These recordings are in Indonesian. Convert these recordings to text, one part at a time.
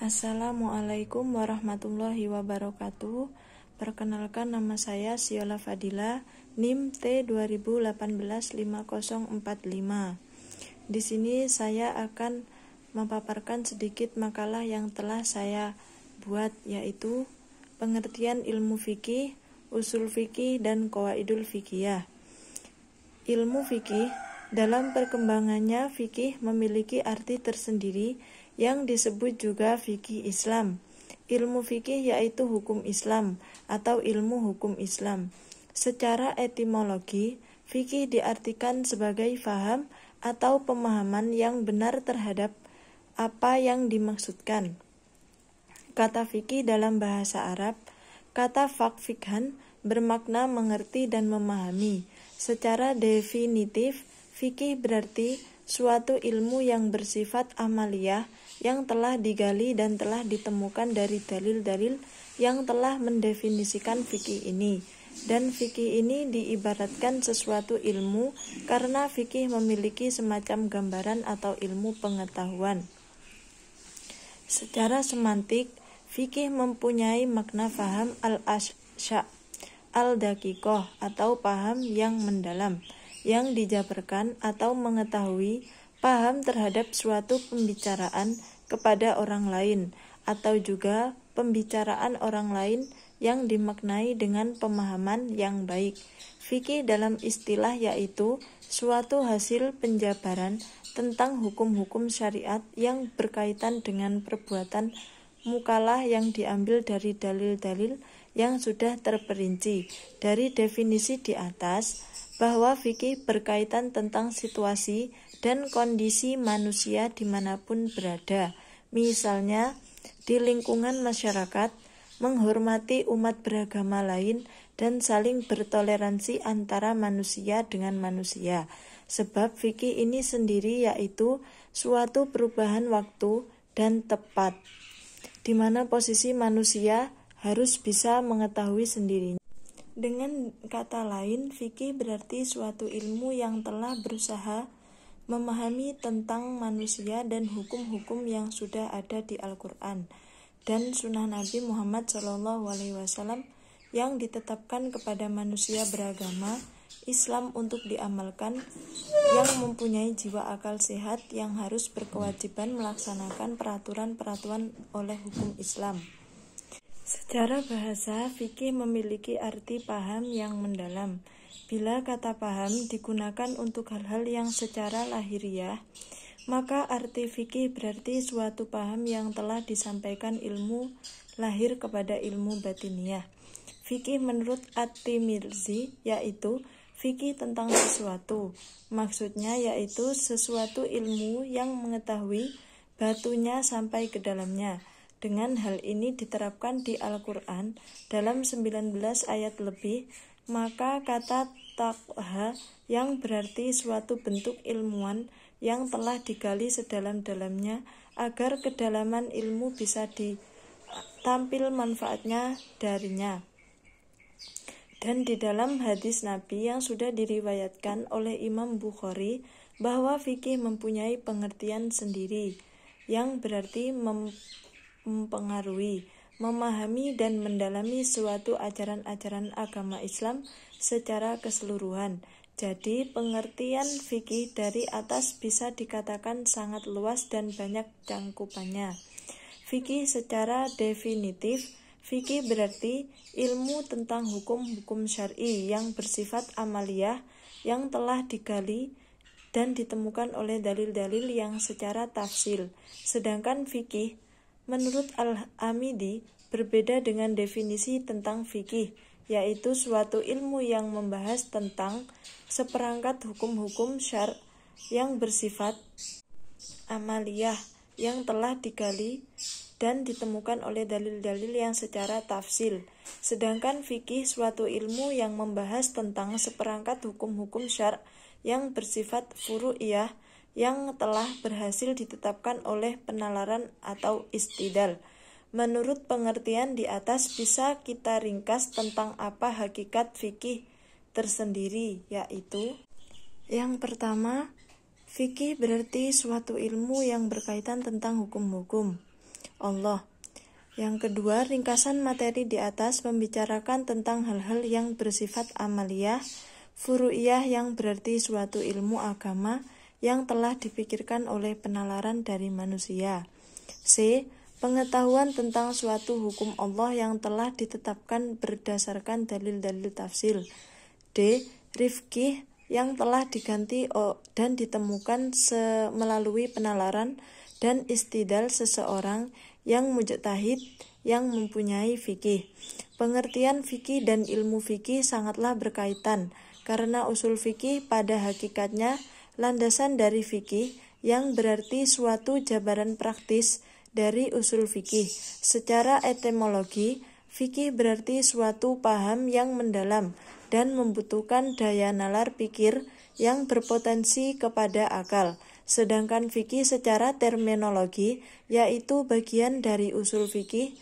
Assalamualaikum warahmatullahi wabarakatuh. Perkenalkan, nama saya Siola Fadila, NIM T20185045. Di sini saya akan memaparkan sedikit makalah yang telah saya buat, yaitu pengertian ilmu fikih, usul fikih, dan qawaidul fikih. Ilmu fikih, dalam perkembangannya fikih memiliki arti tersendiri yang disebut juga fikih Islam. Ilmu fikih yaitu hukum Islam atau ilmu hukum Islam. Secara etimologi, fikih diartikan sebagai faham atau pemahaman yang benar terhadap apa yang dimaksudkan. Kata fikih dalam bahasa Arab, kata fikhan bermakna mengerti dan memahami. Secara definitif, fikih berarti suatu ilmu yang bersifat amaliyah yang telah digali dan telah ditemukan dari dalil-dalil yang telah mendefinisikan fikih ini. Dan fikih ini diibaratkan sesuatu ilmu karena fikih memiliki semacam gambaran atau ilmu pengetahuan. Secara semantik, fikih mempunyai makna faham al-asya' al-daqiqoh atau paham yang mendalam, yang dijabarkan atau mengetahui paham terhadap suatu pembicaraan kepada orang lain, atau juga pembicaraan orang lain yang dimaknai dengan pemahaman yang baik. Fikih dalam istilah yaitu suatu hasil penjabaran tentang hukum-hukum syariat yang berkaitan dengan perbuatan mukalah yang diambil dari dalil-dalil yang sudah terperinci. Dari definisi di atas, bahwa fikih berkaitan tentang situasi dan kondisi manusia dimanapun berada. Misalnya, di lingkungan masyarakat, menghormati umat beragama lain, dan saling bertoleransi antara manusia dengan manusia. Sebab fikih ini sendiri yaitu suatu perubahan waktu dan tepat, di mana posisi manusia harus bisa mengetahui sendirinya. Dengan kata lain, fikih berarti suatu ilmu yang telah berusaha memahami tentang manusia dan hukum-hukum yang sudah ada di Al-Quran dan Sunnah Nabi Muhammad SAW yang ditetapkan kepada manusia beragama Islam untuk diamalkan, yang mempunyai jiwa akal sehat yang harus berkewajiban melaksanakan peraturan-peraturan oleh hukum Islam. Secara bahasa, fikih memiliki arti paham yang mendalam. Bila kata paham digunakan untuk hal-hal yang secara lahiriah, maka arti fikih berarti suatu paham yang telah disampaikan ilmu lahir kepada ilmu batiniah. Fikih menurut At-Tirmizi yaitu fikih tentang sesuatu. Maksudnya yaitu sesuatu ilmu yang mengetahui batunya sampai ke dalamnya. Dengan hal ini diterapkan di Al-Quran dalam 19 ayat lebih, maka kata taqha yang berarti suatu bentuk ilmuwan yang telah digali sedalam-dalamnya agar kedalaman ilmu bisa ditampil manfaatnya darinya. Dan di dalam hadis Nabi yang sudah diriwayatkan oleh Imam Bukhari bahwa fikih mempunyai pengertian sendiri yang berarti mempengaruhi, memahami dan mendalami suatu ajaran-ajaran agama Islam secara keseluruhan. Jadi pengertian fikih dari atas bisa dikatakan sangat luas dan banyak cangkupannya. Fikih secara definitif, fikih berarti ilmu tentang hukum-hukum syar'i yang bersifat amaliyah yang telah digali dan ditemukan oleh dalil-dalil yang secara tafsil. Sedangkan fikih menurut Al-Amidi berbeda dengan definisi tentang fikih, yaitu suatu ilmu yang membahas tentang seperangkat hukum-hukum syar' yang bersifat amaliyah yang telah digali dan ditemukan oleh dalil-dalil yang secara tafsil. Sedangkan fikih suatu ilmu yang membahas tentang seperangkat hukum-hukum syar' yang bersifat furu'iyah yang telah berhasil ditetapkan oleh penalaran atau istidlal. Menurut pengertian di atas bisa kita ringkas tentang apa hakikat fikih tersendiri, yaitu yang pertama, fikih berarti suatu ilmu yang berkaitan tentang hukum-hukum. Allah. Yang kedua, ringkasan materi di atas membicarakan tentang hal-hal yang bersifat amaliyah, furu'iyah yang berarti suatu ilmu agama yang telah dipikirkan oleh penalaran dari manusia. C. Pengetahuan tentang suatu hukum Allah yang telah ditetapkan berdasarkan dalil-dalil tafsir. D. Rifqih yang telah diganti dan ditemukan melalui penalaran dan istidlal seseorang yang mujtahid yang mempunyai fikih. Pengertian fikih dan ilmu fikih sangatlah berkaitan, karena usul fikih pada hakikatnya landasan dari fikih yang berarti suatu jabaran praktis dari usul fikih. Secara etimologi, fikih berarti suatu paham yang mendalam dan membutuhkan daya nalar pikir yang berpotensi kepada akal. Sedangkan fikih secara terminologi yaitu bagian dari usul fikih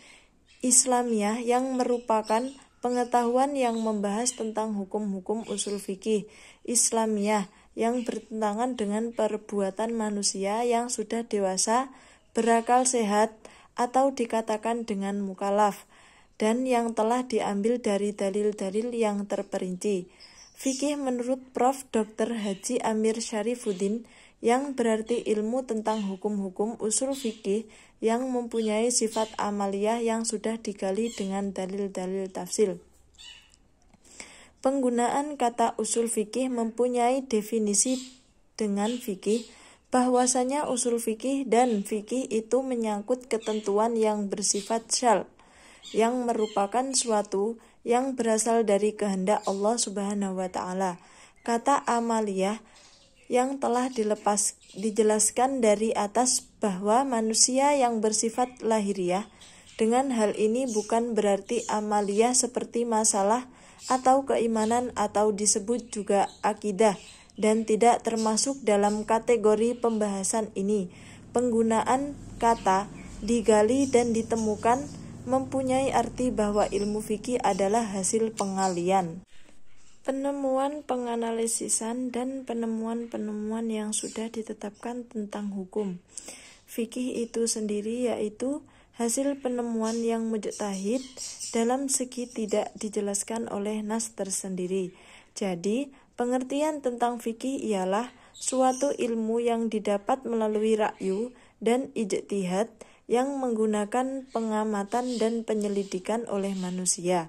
Islamiyah yang merupakan pengetahuan yang membahas tentang hukum-hukum usul fikih Islamiyah yang bertentangan dengan perbuatan manusia yang sudah dewasa, berakal sehat, atau dikatakan dengan mukallaf, dan yang telah diambil dari dalil-dalil yang terperinci. Fikih menurut Prof. Dr. Haji Amir Syarifuddin yang berarti ilmu tentang hukum-hukum usul fikih yang mempunyai sifat amaliyah yang sudah digali dengan dalil-dalil tafsir. Penggunaan kata usul fikih mempunyai definisi dengan fikih, bahwasanya usul fikih dan fikih itu menyangkut ketentuan yang bersifat syar'i, yang merupakan suatu yang berasal dari kehendak Allah Subhanahu wa Ta'ala. Kata amaliyah yang telah dijelaskan dari atas bahwa manusia yang bersifat lahiriah. Dengan hal ini bukan berarti amaliyah seperti masalah atau keimanan atau disebut juga akidah, dan tidak termasuk dalam kategori pembahasan ini. Penggunaan kata digali dan ditemukan mempunyai arti bahwa ilmu fikih adalah hasil pengalian, penemuan penganalisisan, dan penemuan-penemuan yang sudah ditetapkan tentang hukum. Fikih itu sendiri yaitu hasil penemuan yang mujtahid dalam segi tidak dijelaskan oleh nas tersendiri. Jadi, pengertian tentang fikih ialah suatu ilmu yang didapat melalui ra'yu dan ijtihad yang menggunakan pengamatan dan penyelidikan oleh manusia.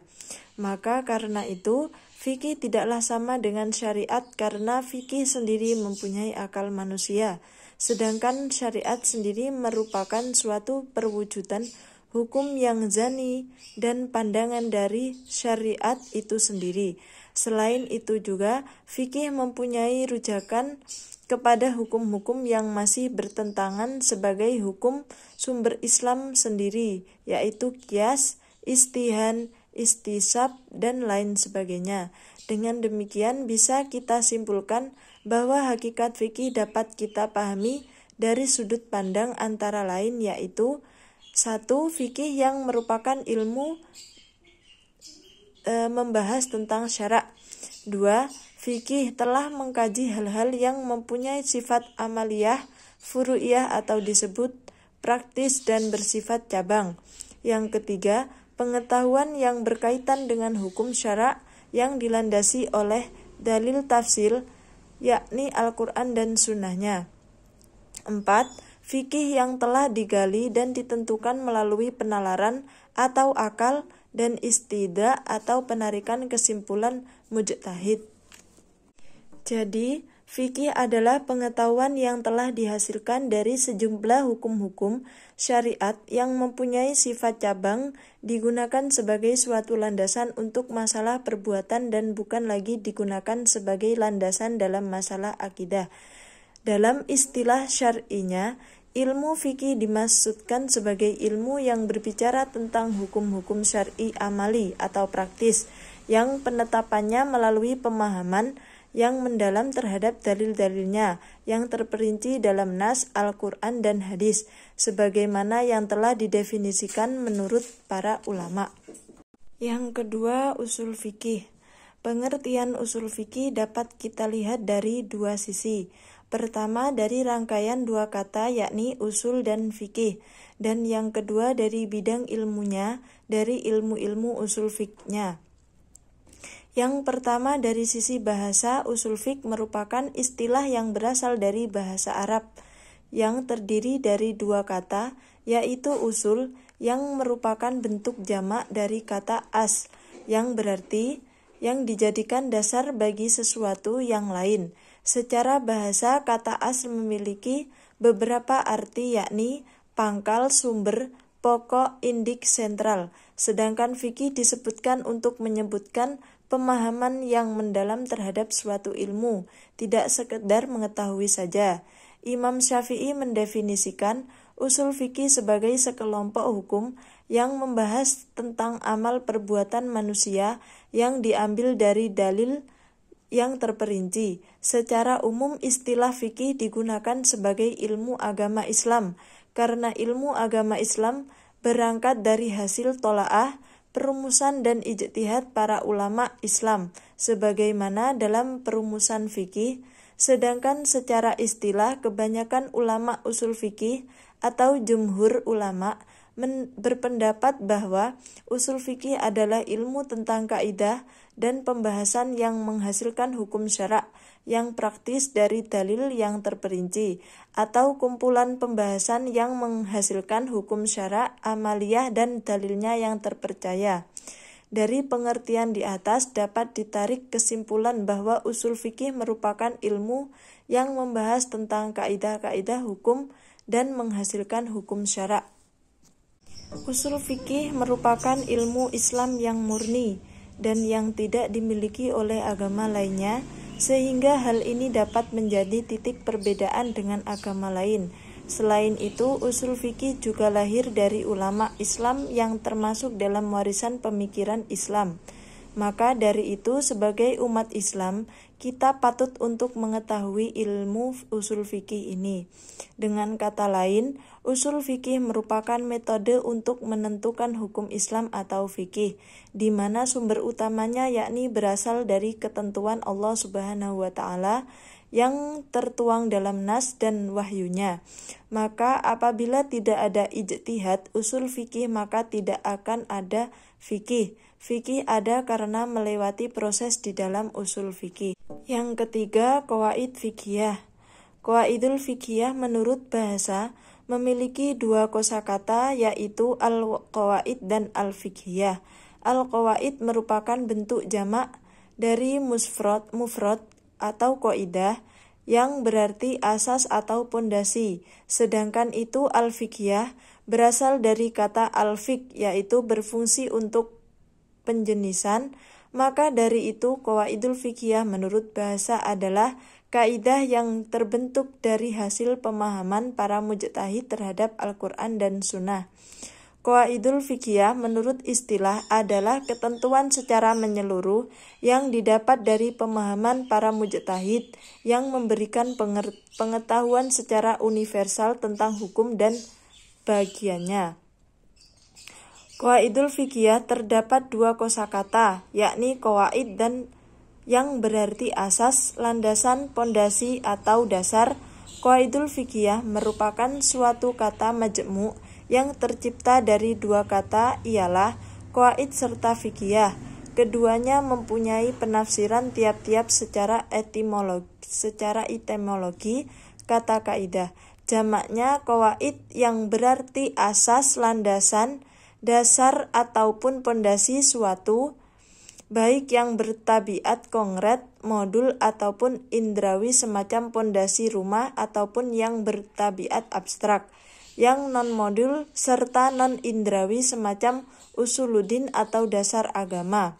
Maka karena itu, fikih tidaklah sama dengan syariat karena fikih sendiri mempunyai akal manusia, sedangkan syariat sendiri merupakan suatu perwujudan hukum yang zani dan pandangan dari syariat itu sendiri. Selain itu juga, fikih mempunyai rujakan kepada hukum-hukum yang masih bertentangan sebagai hukum sumber Islam sendiri, yaitu qiyas, istihan, istisab, dan lain sebagainya. Dengan demikian bisa kita simpulkan bahwa hakikat fikih dapat kita pahami dari sudut pandang antara lain, yaitu 1. Fikih yang merupakan ilmu membahas tentang syarak. 2. Fikih telah mengkaji hal-hal yang mempunyai sifat amaliyah, furu'iyah atau disebut praktis dan bersifat cabang. Yang ketiga, pengetahuan yang berkaitan dengan hukum syarak yang dilandasi oleh dalil tafsir, yakni Al-Quran dan Sunnahnya. 4. Fikih yang telah digali dan ditentukan melalui penalaran atau akal dan istidlal atau penarikan kesimpulan mujtahid. Jadi, fikih adalah pengetahuan yang telah dihasilkan dari sejumlah hukum-hukum syariat yang mempunyai sifat cabang, digunakan sebagai suatu landasan untuk masalah perbuatan dan bukan lagi digunakan sebagai landasan dalam masalah akidah. Dalam istilah syar'inya, ilmu fikih dimaksudkan sebagai ilmu yang berbicara tentang hukum-hukum syar'i amali atau praktis, yang penetapannya melalui pemahaman yang mendalam terhadap dalil-dalilnya yang terperinci dalam nas Al-Quran dan hadis, sebagaimana yang telah didefinisikan menurut para ulama. Yang kedua, usul fikih. Pengertian usul fikih dapat kita lihat dari dua sisi. Pertama dari rangkaian dua kata yakni usul dan fikih, dan yang kedua dari bidang ilmunya dari ilmu-ilmu usul fikihnya. Yang pertama dari sisi bahasa, usul fiqh merupakan istilah yang berasal dari bahasa Arab yang terdiri dari dua kata, yaitu usul yang merupakan bentuk jamak dari kata as, yang berarti yang dijadikan dasar bagi sesuatu yang lain. Secara bahasa, kata as memiliki beberapa arti yakni pangkal, sumber, pokok, indik, sentral. Sedangkan fikih disebutkan untuk menyebutkan pemahaman yang mendalam terhadap suatu ilmu, tidak sekedar mengetahui saja. Imam Syafi'i mendefinisikan usul fikih sebagai sekelompok hukum yang membahas tentang amal perbuatan manusia yang diambil dari dalil yang terperinci. Secara umum istilah fikih digunakan sebagai ilmu agama Islam, karena ilmu agama Islam berangkat dari hasil tolaah, perumusan dan ijtihad para ulama Islam, sebagaimana dalam perumusan fikih. Sedangkan secara istilah, kebanyakan ulama usul fikih atau jumhur ulama berpendapat bahwa usul fikih adalah ilmu tentang kaidah dan pembahasan yang menghasilkan hukum syara' yang praktis dari dalil yang terperinci, atau kumpulan pembahasan yang menghasilkan hukum syara' amaliyah dan dalilnya yang terpercaya. Dari pengertian di atas dapat ditarik kesimpulan bahwa usul fikih merupakan ilmu yang membahas tentang kaidah-kaidah hukum dan menghasilkan hukum syara'. Usul fikih merupakan ilmu Islam yang murni dan yang tidak dimiliki oleh agama lainnya, sehingga hal ini dapat menjadi titik perbedaan dengan agama lain. Selain itu, usul fikih juga lahir dari ulama Islam yang termasuk dalam warisan pemikiran Islam. Maka dari itu, sebagai umat Islam, kita patut untuk mengetahui ilmu usul fikih ini. Dengan kata lain, usul fikih merupakan metode untuk menentukan hukum Islam atau fikih, di mana sumber utamanya yakni berasal dari ketentuan Allah Subhanahu wa Ta'ala yang tertuang dalam nas dan wahyunya. Maka apabila tidak ada ijtihad usul fikih, maka tidak akan ada fikih. Fikih ada karena melewati proses di dalam usul fikih. Yang ketiga, qawaid fiqhiyah. Qawaidul fiqhiyah menurut bahasa memiliki dua kosakata, yaitu al-qawaid dan al-fiqhiyah. Al-qawaid merupakan bentuk jamak dari mufrad atau qaidah yang berarti asas atau pondasi. Sedangkan itu al-fiqhiyah berasal dari kata al-fiqh, yaitu berfungsi untuk penjenisan. Maka dari itu qawaidul fiqhiyah menurut bahasa adalah kaidah yang terbentuk dari hasil pemahaman para mujtahid terhadap Al-Quran dan Sunnah. Qawaidul fiqhiyah menurut istilah adalah ketentuan secara menyeluruh yang didapat dari pemahaman para mujtahid yang memberikan pengetahuan secara universal tentang hukum dan bagiannya. Qawaidul fiqhiyah terdapat dua kosakata, yakni qawaid dan yang berarti asas, landasan, pondasi atau dasar. Qawaidul fiqhiyah merupakan suatu kata majmu' yang tercipta dari dua kata, ialah qawaid serta fiqhiyah. Keduanya mempunyai penafsiran tiap-tiap secara etimologi kata kaidah. Jamaknya qawaid yang berarti asas, landasan, dasar ataupun pondasi suatu, baik yang bertabiat konkret, modul ataupun indrawi semacam pondasi rumah, ataupun yang bertabiat abstrak, yang non-modul serta non-indrawi semacam usuluddin atau dasar agama.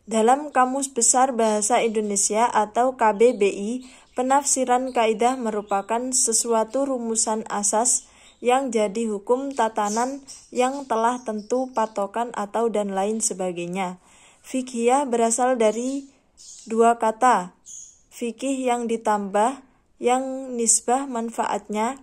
Dalam Kamus Besar Bahasa Indonesia atau KBBI, penafsiran kaidah merupakan sesuatu rumusan asas yang jadi hukum tatanan yang telah tentu patokan atau dan lain sebagainya. Fiqhiyah berasal dari dua kata, fikih yang ditambah, yang nisbah manfaatnya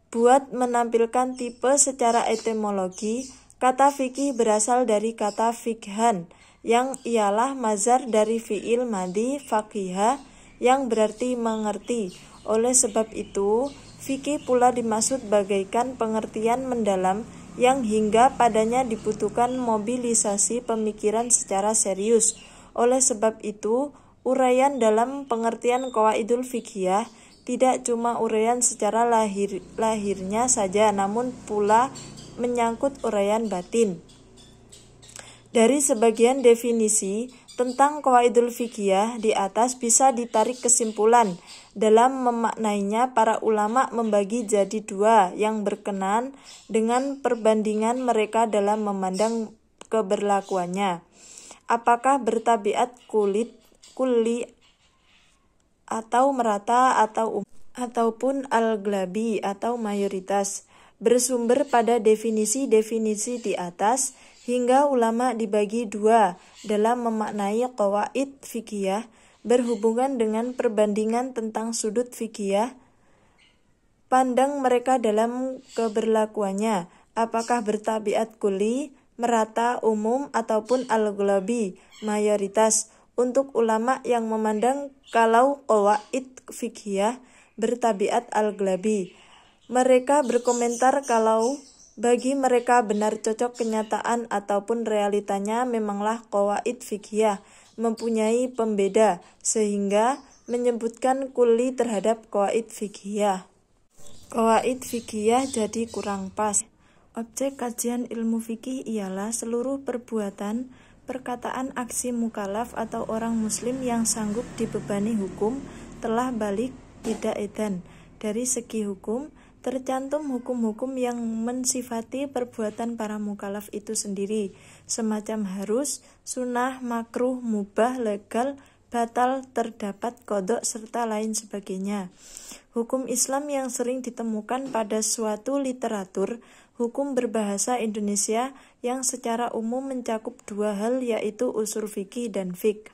buat menampilkan tipe secara etimologi. Kata fikih berasal dari kata fikhan, yang ialah mazhar dari fi'il madi faqiha, yang berarti mengerti. Oleh sebab itu, fikih pula dimaksud bagaikan pengertian mendalam yang hingga padanya dibutuhkan mobilisasi pemikiran secara serius. Oleh sebab itu, uraian dalam pengertian qawaidul fiqhiyah tidak cuma uraian secara lahirnya saja, namun pula menyangkut uraian batin. Dari sebagian definisi tentang qawaidul fiqhiyah di atas bisa ditarik kesimpulan. Dalam memaknainya, para ulama membagi jadi dua yang berkenaan dengan perbandingan mereka dalam memandang keberlakuannya. Apakah bertabiat kulli atau merata ataupun al-glabi atau mayoritas. Bersumber pada definisi-definisi di atas, hingga ulama dibagi dua dalam memaknai qawaid fiqhiyah berhubungan dengan perbandingan tentang sudut fiqhiyah pandang mereka dalam keberlakuannya, apakah bertabiat kulli, merata, umum, ataupun al-glabi, mayoritas. Untuk ulama yang memandang kalau qawaid fiqhiyah bertabiat al-glabi, mereka berkomentar kalau bagi mereka benar cocok kenyataan ataupun realitanya memanglah qawaid fiqhiyah mempunyai pembeda, sehingga menyebutkan kulli terhadap qawaid fiqhiyah. Qawaid fiqhiyah jadi kurang pas. Objek kajian ilmu fikih ialah seluruh perbuatan, perkataan, aksi mukallaf atau orang muslim yang sanggup dibebani hukum telah balik tidak edan. Dari segi hukum, tercantum hukum-hukum yang mensifati perbuatan para mukallaf itu sendiri, semacam harus, sunnah, makruh, mubah, legal, batal, terdapat qadha, serta lain sebagainya. Hukum Islam yang sering ditemukan pada suatu literatur hukum berbahasa Indonesia yang secara umum mencakup dua hal, yaitu usul fikih dan fiqh.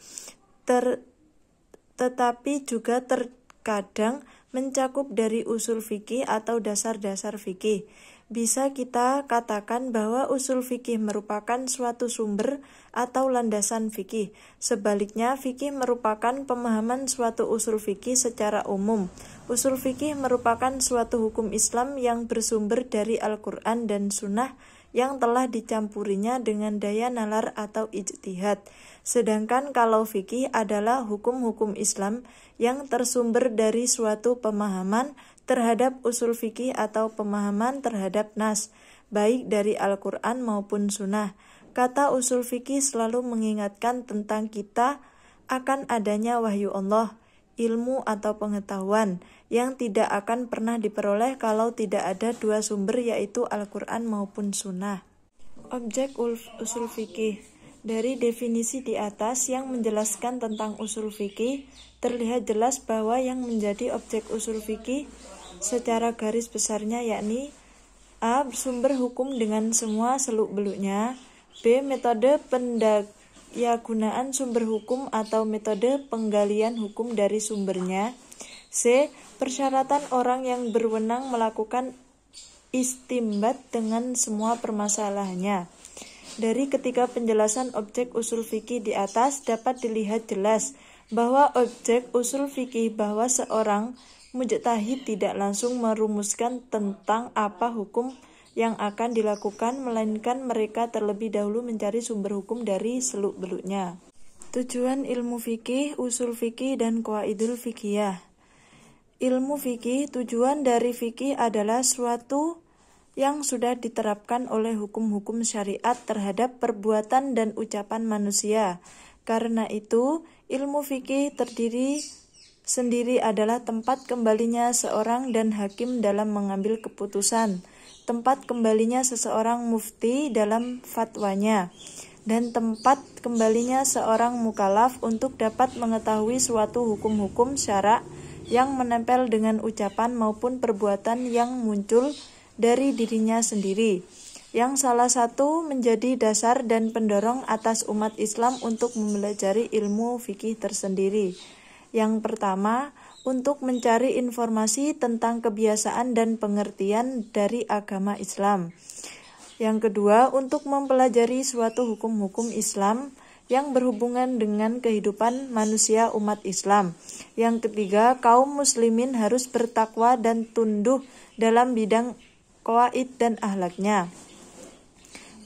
Tetapi juga terkadang mencakup dari usul fikih atau dasar-dasar fikih. Bisa kita katakan bahwa usul fikih merupakan suatu sumber atau landasan fikih. Sebaliknya, fikih merupakan pemahaman suatu usul fikih secara umum. Usul fikih merupakan suatu hukum Islam yang bersumber dari Al-Quran dan Sunnah yang telah dicampurinya dengan daya nalar atau ijtihad. Sedangkan kalau fikih adalah hukum-hukum Islam yang tersumber dari suatu pemahaman terhadap usul fikih atau pemahaman terhadap nas, baik dari Al-Quran maupun Sunnah. Kata usul fikih selalu mengingatkan tentang kita akan adanya wahyu Allah, ilmu atau pengetahuan yang tidak akan pernah diperoleh kalau tidak ada dua sumber, yaitu Al-Quran maupun Sunnah. Objek usul fikih. Dari definisi di atas yang menjelaskan tentang usul fikih, terlihat jelas bahwa yang menjadi objek usul fikih secara garis besarnya yakni A. Sumber hukum dengan semua seluk-beluknya, B. Metode pendayagunaan sumber hukum atau metode penggalian hukum dari sumbernya, C. Persyaratan orang yang berwenang melakukan istimbat dengan semua permasalahannya. Dari ketiga penjelasan objek usul fikih di atas dapat dilihat jelas bahwa objek usul fikih bahwa seorang mujtahid tidak langsung merumuskan tentang apa hukum yang akan dilakukan, melainkan mereka terlebih dahulu mencari sumber hukum dari seluk-beluknya. Tujuan ilmu fikih, usul fikih, dan qawaidul fiqhiyah. Ilmu fikih, tujuan dari fikih adalah suatu yang sudah diterapkan oleh hukum-hukum syariat terhadap perbuatan dan ucapan manusia. Karena itu, ilmu fikih terdiri sendiri adalah tempat kembalinya seorang dan hakim dalam mengambil keputusan, tempat kembalinya seseorang mufti dalam fatwanya, dan tempat kembalinya seorang mukallaf untuk dapat mengetahui suatu hukum-hukum syara yang menempel dengan ucapan maupun perbuatan yang muncul dari dirinya sendiri, yang salah satu menjadi dasar dan pendorong atas umat Islam untuk mempelajari ilmu fikih tersendiri. Yang pertama, untuk mencari informasi tentang kebiasaan dan pengertian dari agama Islam. Yang kedua, untuk mempelajari suatu hukum-hukum Islam. yang berhubungan dengan kehidupan manusia umat Islam. Yang ketiga, kaum muslimin harus bertakwa dan tunduk dalam bidang qawaid dan akhlaknya,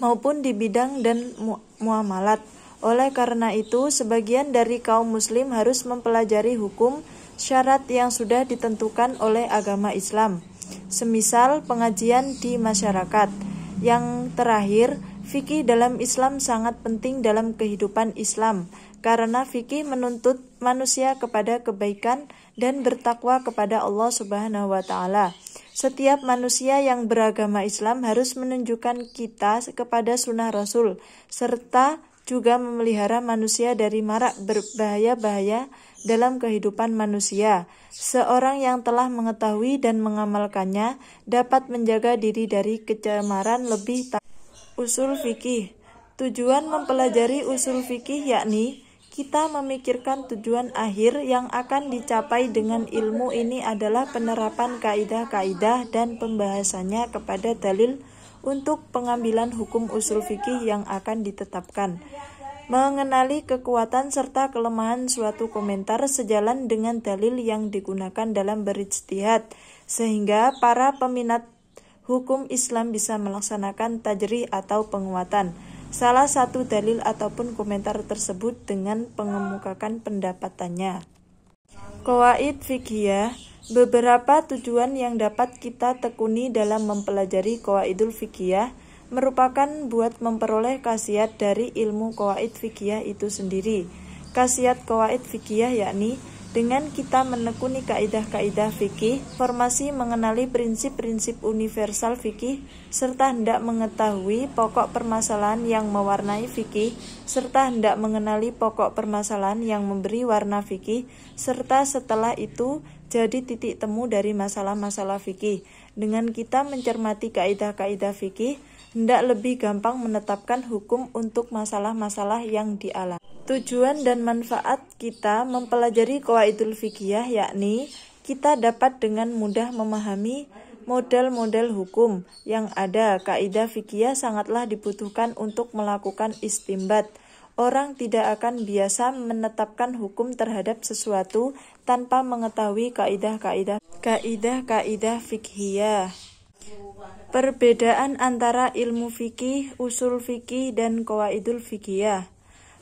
maupun di bidang dan muamalat. Oleh karena itu, sebagian dari kaum muslim harus mempelajari hukum syarat yang sudah ditentukan oleh agama Islam, semisal pengajian di masyarakat. Yang terakhir, fikih dalam Islam sangat penting dalam kehidupan Islam, karena fikih menuntut manusia kepada kebaikan dan bertakwa kepada Allah Subhanahu wa Ta'ala. Setiap manusia yang beragama Islam harus menunjukkan kita kepada sunnah Rasul, serta juga memelihara manusia dari marak berbahaya-bahaya dalam kehidupan manusia. Seorang yang telah mengetahui dan mengamalkannya dapat menjaga diri dari kecemaran lebih. Usul fikih. Tujuan mempelajari usul fikih yakni kita memikirkan tujuan akhir yang akan dicapai dengan ilmu ini adalah penerapan kaidah-kaidah dan pembahasannya kepada dalil untuk pengambilan hukum usul fikih yang akan ditetapkan. Mengenali kekuatan serta kelemahan suatu komentar sejalan dengan dalil yang digunakan dalam berijtihad, sehingga para peminat hukum Islam bisa melaksanakan tajrih atau penguatan salah satu dalil ataupun komentar tersebut dengan mengemukakan pendapatannya. Qawaid fiqhiyah. Beberapa tujuan yang dapat kita tekuni dalam mempelajari qawaidul fiqhiyah merupakan buat memperoleh khasiat dari ilmu qawaid fiqhiyah itu sendiri. Khasiat qawaid fiqhiyah yakni dengan kita menekuni kaidah-kaidah fikih, formasi mengenali prinsip-prinsip universal fikih, serta hendak mengetahui pokok permasalahan yang mewarnai fikih, serta hendak mengenali pokok permasalahan yang memberi warna fikih, serta setelah itu jadi titik temu dari masalah-masalah fikih. Dengan kita mencermati kaidah-kaidah fikih, hendak lebih gampang menetapkan hukum untuk masalah-masalah yang dialami. Tujuan dan manfaat kita mempelajari qawaidul fiqhiyah yakni kita dapat dengan mudah memahami model-model hukum yang ada. Kaidah fiqhiyah sangatlah dibutuhkan untuk melakukan istinbat. Orang tidak akan biasa menetapkan hukum terhadap sesuatu tanpa mengetahui kaidah-kaidah fiqhiyah. Perbedaan antara ilmu fikih, usul fikih, dan qawaidul fiqhiyah.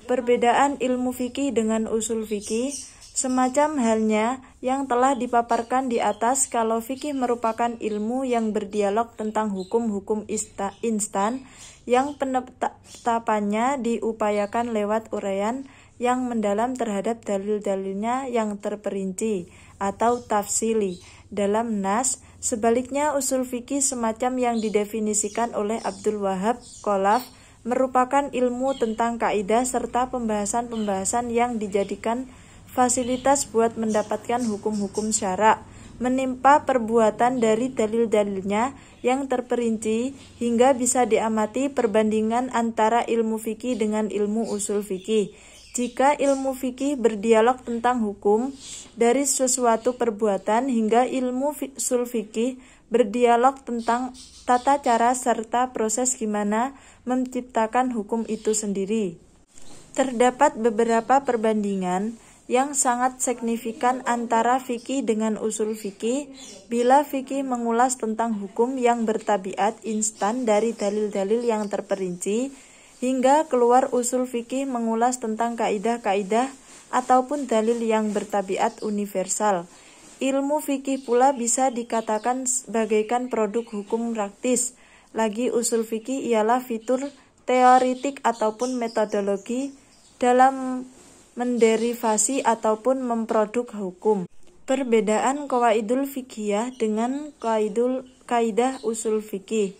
Perbedaan ilmu fikih dengan usul fikih semacam halnya yang telah dipaparkan di atas. Kalau fikih merupakan ilmu yang berdialog tentang hukum-hukum instan yang penetapannya diupayakan lewat uraian yang mendalam terhadap dalil-dalilnya yang terperinci atau tafsili dalam nas. Sebaliknya, usul fikih semacam yang didefinisikan oleh Abdul Wahab Khalaf merupakan ilmu tentang kaidah serta pembahasan-pembahasan yang dijadikan fasilitas buat mendapatkan hukum-hukum syara, menimpa perbuatan dari dalil-dalilnya yang terperinci hingga bisa diamati perbandingan antara ilmu fikih dengan ilmu usul fikih. Jika ilmu fikih berdialog tentang hukum dari sesuatu perbuatan hingga ilmu usul fikih berdialog tentang tata cara serta proses gimana menciptakan hukum itu sendiri. Terdapat beberapa perbandingan yang sangat signifikan antara fikih dengan usul fikih. Bila fikih mengulas tentang hukum yang bertabiat instan dari dalil-dalil yang terperinci, hingga keluar usul fikih mengulas tentang kaidah-kaidah ataupun dalil yang bertabiat universal. Ilmu fikih pula bisa dikatakan bagaikan produk hukum praktis. Lagi usul fikih ialah fitur teoritik ataupun metodologi dalam menderivasi ataupun memproduk hukum. Perbedaan qawaidul fiqhiyah dengan kaidah usul fikih.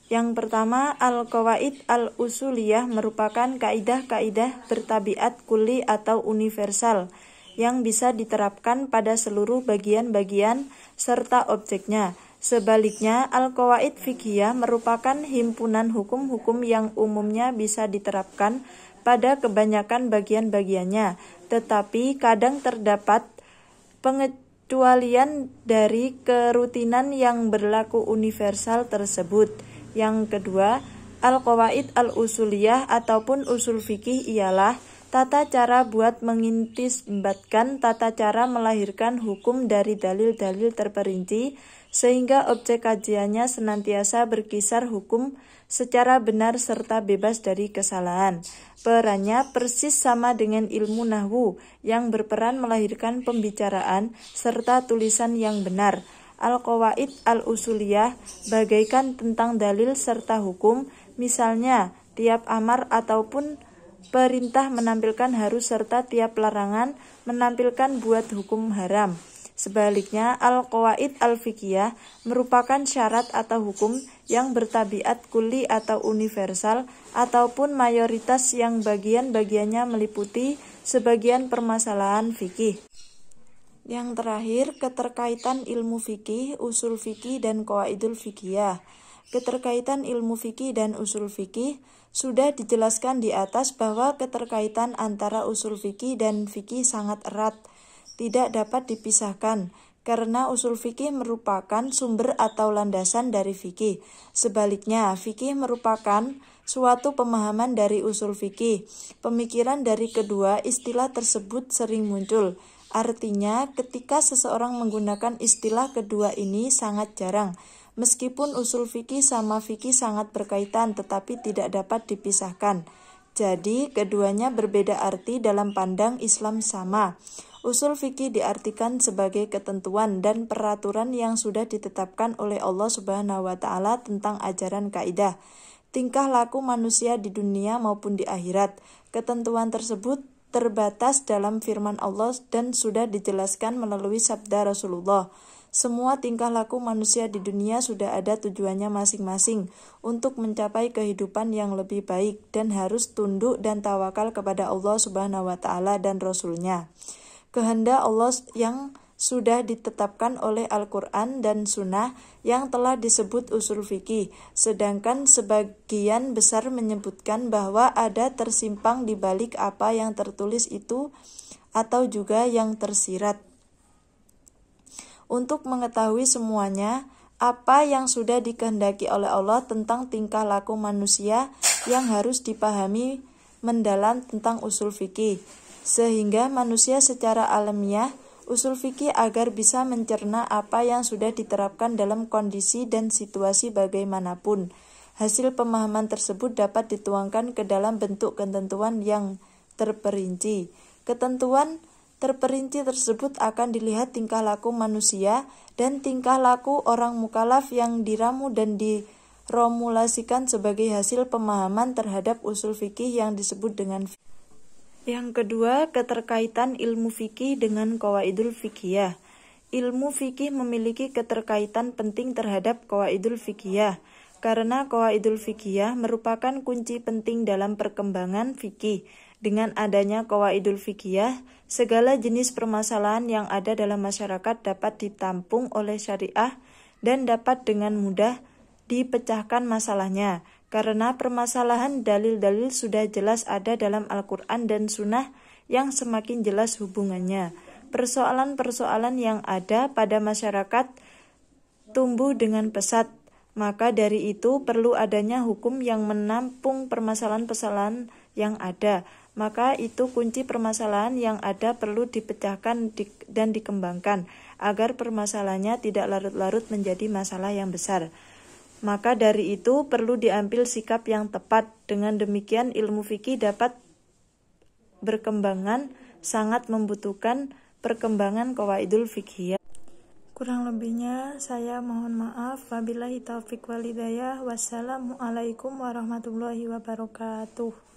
Yang pertama, al-qawaid al-usuliyah merupakan kaidah-kaidah bertabiat kulli atau universal yang bisa diterapkan pada seluruh bagian-bagian serta objeknya. Sebaliknya, al-qawaid fiqhiyah merupakan himpunan hukum-hukum yang umumnya bisa diterapkan pada kebanyakan bagian-bagiannya, tetapi kadang terdapat pengecualian dari kerutinan yang berlaku universal tersebut. Yang kedua, Al-qawaid al-usuliyah ataupun usul fikih ialah tata cara buat mengistinbatkan, tata cara melahirkan hukum dari dalil-dalil terperinci, sehingga objek kajiannya senantiasa berkisar hukum secara benar serta bebas dari kesalahan. Perannya persis sama dengan ilmu nahwu yang berperan melahirkan pembicaraan serta tulisan yang benar. Al-qawaid al-usuliyah bagaikan tentang dalil serta hukum, misalnya tiap amar ataupun perintah menampilkan harus serta tiap larangan menampilkan buat hukum haram. Sebaliknya, al-qawaid al-fiqhiyah merupakan syarat atau hukum yang bertabiat kulli atau universal ataupun mayoritas yang bagian-bagiannya meliputi sebagian permasalahan fikih. Yang terakhir, keterkaitan ilmu fikih, usul fikih, dan qawaidul fiqhiyah. Keterkaitan ilmu fikih dan usul fikih sudah dijelaskan di atas bahwa keterkaitan antara usul fikih dan fikih sangat erat, tidak dapat dipisahkan, karena usul fikih merupakan sumber atau landasan dari fikih. Sebaliknya, fikih merupakan suatu pemahaman dari usul fikih. Pemikiran dari kedua istilah tersebut sering muncul. Artinya, ketika seseorang menggunakan istilah kedua ini sangat jarang. Meskipun usul fikih sama fikih sangat berkaitan, tetapi tidak dapat dipisahkan. Jadi, keduanya berbeda arti dalam pandang Islam sama. Usul fikih diartikan sebagai ketentuan dan peraturan yang sudah ditetapkan oleh Allah Subhanahu wa Ta'ala tentang ajaran kaidah, tingkah laku manusia di dunia maupun di akhirat. Ketentuan tersebut terbatas dalam firman Allah dan sudah dijelaskan melalui sabda Rasulullah. Semua tingkah laku manusia di dunia sudah ada tujuannya masing-masing untuk mencapai kehidupan yang lebih baik dan harus tunduk dan tawakal kepada Allah Subhanahu wa Ta'ala dan Rasul-Nya. Kehendak Allah yang sudah ditetapkan oleh Al-Quran dan Sunnah yang telah disebut usul fikih, sedangkan sebagian besar menyebutkan bahwa ada tersimpang di balik apa yang tertulis itu atau juga yang tersirat. Untuk mengetahui semuanya, apa yang sudah dikehendaki oleh Allah tentang tingkah laku manusia yang harus dipahami mendalam tentang usul fikih, sehingga manusia secara alamiah usul fikih agar bisa mencerna apa yang sudah diterapkan dalam kondisi dan situasi bagaimanapun. Hasil pemahaman tersebut dapat dituangkan ke dalam bentuk ketentuan yang terperinci. Ketentuan terperinci tersebut akan dilihat tingkah laku manusia dan tingkah laku orang mukallaf yang diramu dan diromulasikan sebagai hasil pemahaman terhadap usul fikih yang disebut dengan fikih. Yang kedua, keterkaitan ilmu fikih dengan qawaidul fiqhiyah. Ilmu fikih memiliki keterkaitan penting terhadap qawaidul fiqhiyah, karena qawaidul fiqhiyah merupakan kunci penting dalam perkembangan fikih. Dengan adanya qawaidul fiqhiyah, segala jenis permasalahan yang ada dalam masyarakat dapat ditampung oleh syariah dan dapat dengan mudah dipecahkan masalahnya. Karena permasalahan dalil-dalil sudah jelas ada dalam Al-Quran dan Sunnah yang semakin jelas hubungannya. Persoalan-persoalan yang ada pada masyarakat tumbuh dengan pesat, maka dari itu perlu adanya hukum yang menampung permasalahan-permasalahan yang ada. Maka itu kunci permasalahan yang ada perlu dipecahkan dan dikembangkan, agar permasalahannya tidak larut-larut menjadi masalah yang besar. Maka dari itu perlu diambil sikap yang tepat. Dengan demikian ilmu fikih dapat berkembangan, sangat membutuhkan perkembangan qawaidul fiqhiyah. Kurang lebihnya saya mohon maaf. Wabillahi taufiq wal hidayah. Wassalamualaikum warahmatullahi wabarakatuh.